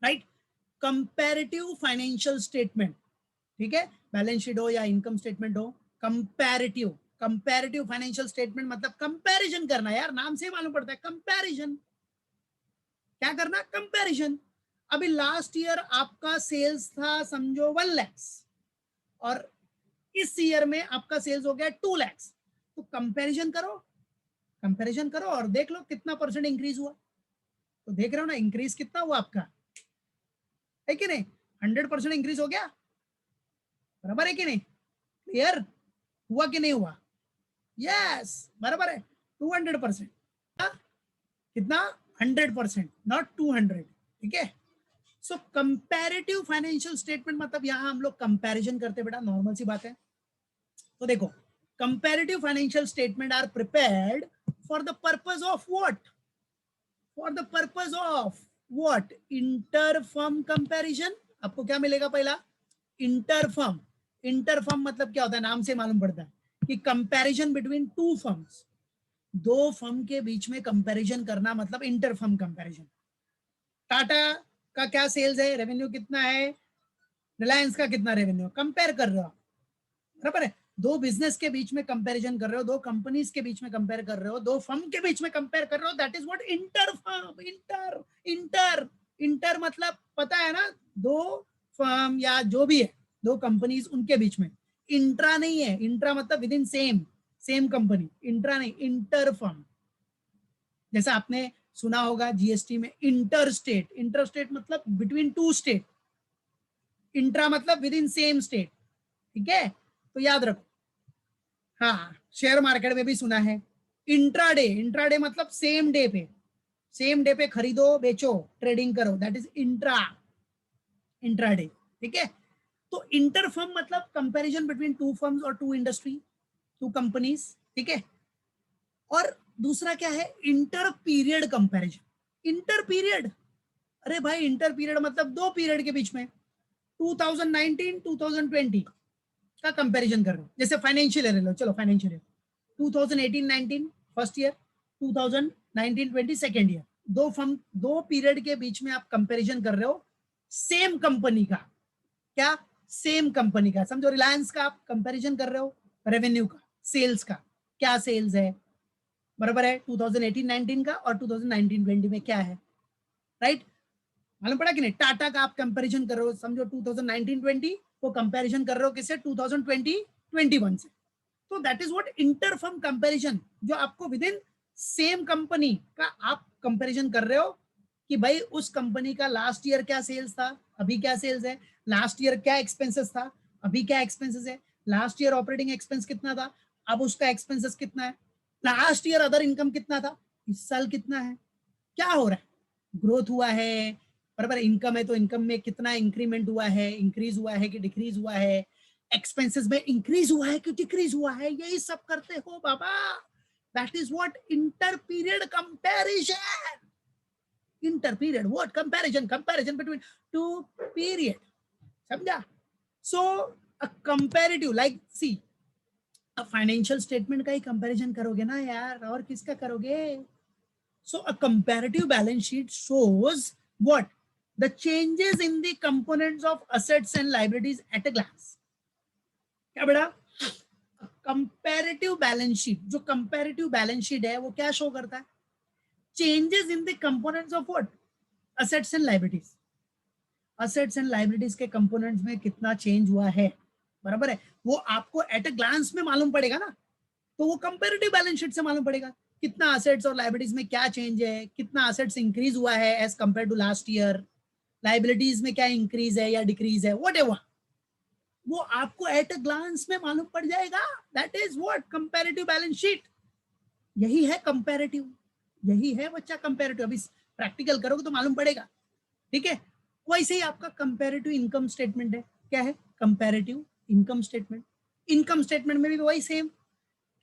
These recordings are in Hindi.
राइट। कंपैरेटिव फाइनेंशियल स्टेटमेंट, ठीक है, बैलेंस शीट हो या इनकम स्टेटमेंट हो, कंपैरेटिव कंपैरेटिव फाइनेंशियल स्टेटमेंट मतलब कंपैरिजन करना, यार नाम से ही मालूम पड़ता है कंपैरिजन। क्या करना? कंपैरिजन। अभी लास्ट ईयर आपका सेल्स था समझो 1 लाख, और इस ईयर में आपका सेल्स हो गया 2 लाख, तो कंपैरिजन करो, कंपैरिजन करो और देख लो कितना परसेंट इंक्रीज हुआ। तो देख रहे हो ना इंक्रीज कितना हुआ आपका, है कि नहीं? 100% इंक्रीज हो गया, बराबर है कि नहीं? क्लियर हुआ कि नहीं हुआ? यस, बराबर है। 200%, कितना? 100%, नॉट 200, ठीक है। सो कंपैरेटिव फाइनेंशियल स्टेटमेंट मतलब यहां हम लोग कंपैरिजन करते बेटा, नॉर्मल सी बात है। तो देखो, comparative financial statement are prepared for the purpose of what? For the purpose of what? Interfirm comparison. आपको क्या मिलेगा? पहला इंटरफर्म। इंटरफर्म मतलब क्या होता है? नाम से मालूम पड़ता है कि कंपैरिजन बिटवीन टू फर्म्स, दो फर्म के बीच में कंपैरिजन करना मतलब इंटरफर्म कंपैरिजन। टाटा का क्या सेल्स है, रेवेन्यू कितना है, रिलायंस का कितना रेवेन्यू, कंपेयर कर रहे हो, बराबर है। दो बिजनेस के बीच में कंपैरिजन कर रहे हो, दो कंपनीज के बीच में कंपेयर कर रहे हो, दो फर्म के बीच में कंपेयर कर रहे हो, that is what inter-firm. Inter inter inter मतलब पता है ना, दो फर्म या जो भी है, दो कंपनीज उनके बीच में। इंट्रा नहीं है, इंट्रा मतलब with in same same company, intra नहीं, इंटर फर्म। जैसा आपने सुना होगा जीएसटी में इंटर स्टेट, इंटर स्टेट मतलब बिटवीन टू स्टेट, इंट्रा मतलब विद इन सेम स्टेट, ठीक है, तो याद रखो। हाँ, शेयर मार्केट में भी सुना है इंट्राडे, इंट्राडे मतलब सेम डे पे खरीदो बेचो ट्रेडिंग करो, दैट इज इंट्रा, इंट्राडे, ठीक है। तो इंटर फर्म मतलब कंपैरिजन बिटवीन टू फर्म्स और टू इंडस्ट्री, टू कंपनीज, ठीक है। और दूसरा क्या है? Inter period comparison. Inter period, अरे भाई इंटर पीरियड मतलब दो पीरियड के बीच में, 2019 2020 का कंपैरिजन कर रहे हो। जैसे फाइनेंशियल ईयर ले लो, चलो financial year 2018-19 first year, 2019-20 second year, दो फर्म, दो पीरियड के बीच में आप कंपैरिजन कर रहे हो सेम कंपनी का। क्या? सेम कंपनी का। समझो रिलायंस का आप कंपैरिजन कर रहे हो रेवेन्यू का, सेल्स का, क्या सेल्स है, बराबर है 2018-19 का, और 2019-20 में क्या है, राइट? मालूम पड़ा कि नहीं? टाटा का आप कंपैरिजन कर रहे हो, समझो 2019-20 को कंपैरिजन कर रहे हो किससे? 2020-21 से। तो that is what interfirm comparison, जो आपको विद इन सेम कंपनी का आप कंपैरिजन कर रहे हो कि भाई उस कंपनी का लास्ट ईयर क्या सेल्स था, अभी क्या सेल्स है, लास्ट ईयर क्या एक्सपेंसेस था, अभी क्या एक्सपेंसेस है, लास्ट ईयर ऑपरेटिंग एक्सपेंस कितना था, अब उसका एक्सपेंसेस कितना है, लास्ट ईयर अदर इनकम कितना था, इस साल कितना है, क्या हो रहा है, ग्रोथ हुआ है, बराबर, इनकम है तो इनकम में कितना इंक्रीमेंट हुआ है, इंक्रीज हुआ है कि डिक्रीज हुआ है, एक्सपेंसेस में इंक्रीज हुआ है कि डिक्रीज हुआ है, यही सब करते हो बाबा। That is what inter period comparison. Inter period what? Comparison, comparison between two period, समझा? So a comparative like see, financial statement का ही कंपैरिजन करोगे ना यार, और किसका करोगे? So a comparative balance sheet shows what? The changes in the components of assets and liabilities at a glance. क्या बेटा? कंपैरेटिव बैलेंस शीट, जो कंपैरेटिव बैलेंस शीट है वो क्या शो करता है? Changes in the components of what? Assets and liabilities. Assets and liabilities के कंपोनेंट्स में कितना चेंज हुआ है, बराबर है, वो आपको एट अ ग्लांस में मालूम पड़ेगा ना। तो वो कंपैरेटिव बैलेंस शीट से मालूम पड़ेगा कितना असेट्स और लाइबिलिटीज में क्या चेंज है, कितना असेट्स इंक्रीज हुआ है as compare to last year, liabilities में क्या इंक्रीज है या डिक्रीज है, व्हाटएवर, वो आपको एट अ ग्लांस में मालूम पड़ जाएगा। That is what? Comparative balance sheet. यही है कंपैरेटिव, यही है बच्चा कंपैरेटिव। अभी प्रैक्टिकल करोगे तो मालूम पड़ेगा, ठीक है। वैसे ही आपका कंपैरेटिव इनकम स्टेटमेंट है, क्या है? Comparative income statement. Income statement में भी वही सेम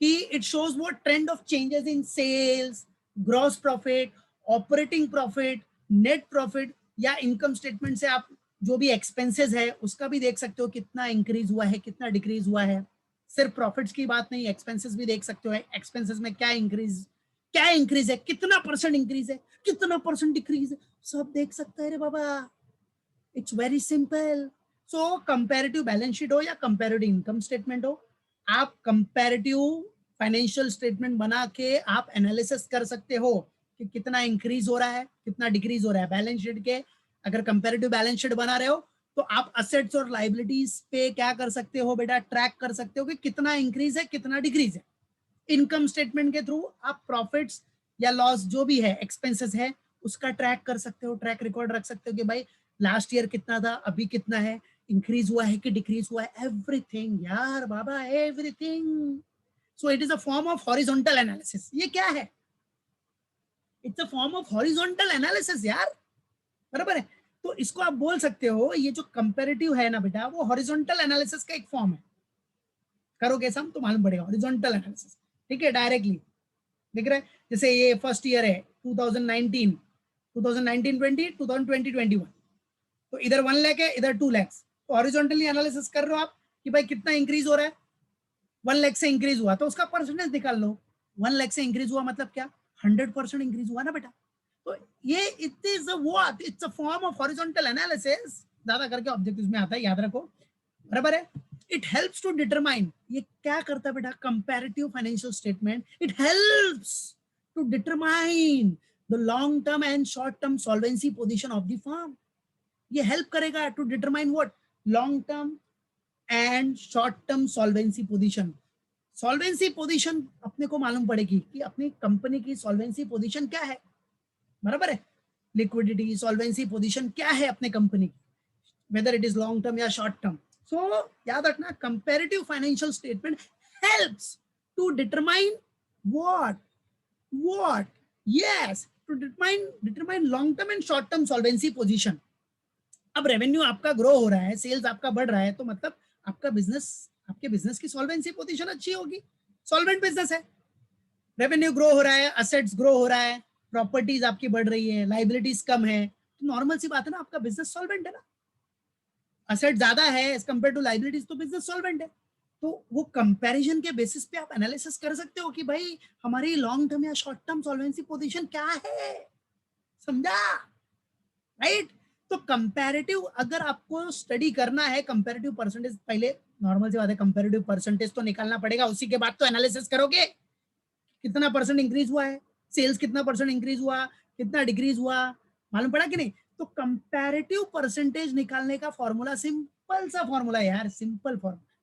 कि it shows what? Trend of changes in sales, gross profit, operating profit, net profit, या इनकम स्टेटमेंट से आप जो भी एक्सपेंसेस है उसका भी देख सकते हो कितना इंक्रीज हुआ है कितना डिक्रीज हुआ है। सिर्फ प्रॉफिट्स की बात नहीं, एक्सपेंसेस भी देख सकते हो, एक्सपेंसेस में क्या इंक्रीज है, कितना परसेंट इंक्रीज है, कितना परसेंट डिक्रीज है, सब देख सकते हैं रे बाबा। It's very simple. So comparative balance sheet हो या कंपैरेटिव इनकम स्टेटमेंट हो, आप कंपैरेटिव फाइनेंशियल स्टेटमेंट बना के आप एनालिसिस कर सकते हो कि कितना इंक्रीज हो रहा है, कितना डिक्रीज हो रहा है बैलेंस शीट के. अगर कंपैरेटिव बैलेंस शीट बना रहे हो तो आप असेट्स और लाइबिलिटीज पे क्या कर सकते हो बेटा, ट्रैक कर सकते हो कि कितना इंक्रीज है, कितना डिक्रीज है. इनकम स्टेटमेंट के थ्रू आप प्रॉफिट्स या लॉस जो भी है, एक्सपेंसेस है, उसका ट्रैक कर सकते हो, ट्रैक रिकॉर्ड रख सकते हो कि भाई लास्ट ईयर कितना था, अभी कितना है, इंक्रीज हुआ है कि डिक्रीज हुआ है, एवरीथिंग यार बाबा, everything. So it is a form of horizontal analysis. ये क्या है? It's a form of horizontal analysis यार, बराबर है. तो इसको आप बोल सकते हो, ये जो कंपैरेटिव है ना बेटा, वो हॉरिजॉन्टल एनालिसिस का एक फॉर्म है. करोगे सम तो मालूम पड़ेगा, हॉरिजॉन्टल एनालिसिस. ठीक है, डायरेक्टली दिख रहा है. जैसे ये फर्स्ट ईयर है 2019, 2019-20, 2020-21, तो इधर 1 लाख है, इधर 2 लाख. तो हॉरिजॉन्टली एनालिसिस कर रहे हो आप कि भाई कितना इंक्रीज हो रहा है. 1 लाख से इंक्रीज हुआ तो उसका परसेंटेज निकाल लो. 1 लाख से इंक्रीज हुआ मतलब क्या, 100% इंक्रीज हुआ ना बेटा. तो ये it is what, it's a form of horizontal analysis. ज्यादा करके ऑब्जेक्टिव्स में आता है, याद रखो, बराबर है. इट हेल्प्स टू डिटरमाइन, ये क्या करता है बेटा, comparative financial statement, it helps to determine the long term and short term solvency position of the firm. ये हेल्प करेगा to determine what, long term and short term solvency position. Solvency position अपने को मालूम पड़ेगी कि अपनी कंपनी की सॉल्वेंसी पोजीशन क्या है, बराबर है. लिक्विडिटी सॉल्वेंसी पोजीशन क्या है अपने कंपनी की, whether it is long term या short term. So याद रखना, comparative financial statement helps to determine what yes, to determine long term and short term solvency position. अब रेवेन्यू आपका ग्रो हो रहा है, सेल्स आपका बढ़ रहा है, तो मतलब आपका बिजनेस, आपके बिजनेस की सॉल्वेंसी पोजीशन अच्छी होगी. सॉल्वेंट बिजनेस है, रेवेन्यू ग्रो हो रहा है, असेट्स ग्रो हो रहा है, प्रॉपर्टीज आपकी बढ़ रही है, लाइबिलिटीज कम है, तो नॉर्मल सी बात है ना, आपका बिजनेस सॉल्वेंट है ना. असेट ज्यादा है एज कंपेयर टू लाइबिलिटीज तो बिजनेस सॉल्वेंट है. तो वो कंपैरिजन के बेसिस पे आप एनालिसिस कर सकते हो कि भाई हमारी लॉन्ग टर्म या शॉर्ट टर्म सॉल्वेंसी पोजीशन क्या है, समझा, राइट. तो कंपैरेटिव अगर आपको स्टडी करना है, कंपैरेटिव परसेंटेज, पहले नॉर्मल सी बात है, कंपैरेटिव परसेंटेज तो निकालना पड़ेगा, उसी के बाद तो एनालिसिस करोगे कितना परसेंट इंक्रीज हुआ है, सेल्स कितना परसेंट इंक्रीज हुआ, कितना डिक्रीज हुआ, मालूम पड़ा कि नहीं. तो कंपैरेटिव परसेंटेज निकालने का फॉर्मूला सिंपल सा फॉर्मूला है यार, सिंपल फॉर्मूला.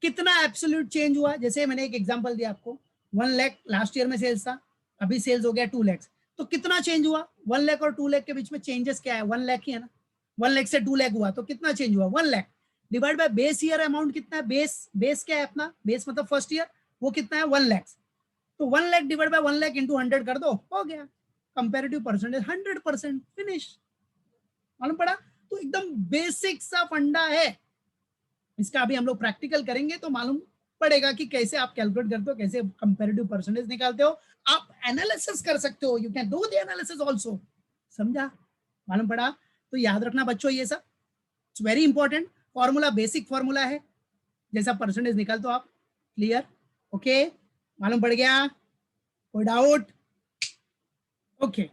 कितना एब्सोल्यूट चेंज हुआ, जैसे मैंने एक एग्जांपल दिया आपको, 1 लाख लास्ट ईयर में सेल्स था, अभी सेल्स हो गया 2 लाख, तो कितना चेंज हुआ, 1 लाख और 2 लाख के बीच में चेंजेस क्या है, 1 लाख ही है ना. 1 लाख से 2 लाख हुआ तो कितना चेंज हुआ, 1 lakh divide by base year amount कितना है, बेस क्या है अपना, बेस मतलब फर्स्ट ईयर, वो कितना है 1 लाख. तो 1 lakh divide by 1 lakh into 100 कर दो, हो गया कंपैरेटिव परसेंटेज 100%, फिनिश. मालूम पड़ा. तो एकदम बेसिक सा फंडा है इसका. अभी हम लोग प्रैक्टिकल करेंगे तो मालूम पड़ेगा कि कैसे आप कैलकुलेट करते हो, कैसे कंपैरेटिव परसेंटेज निकालते हो, आप एनालिसिस कर सकते हो, you can do the analysis also. समझा, मालूम पड़ा. तो याद रखना बच्चों, ये सब it's very important. Formula basic formula है, जैसा परसेंटेज निकालते हो आप. क्लियर, ओके, मालूम पड़ गया, कोई डाउट? ओके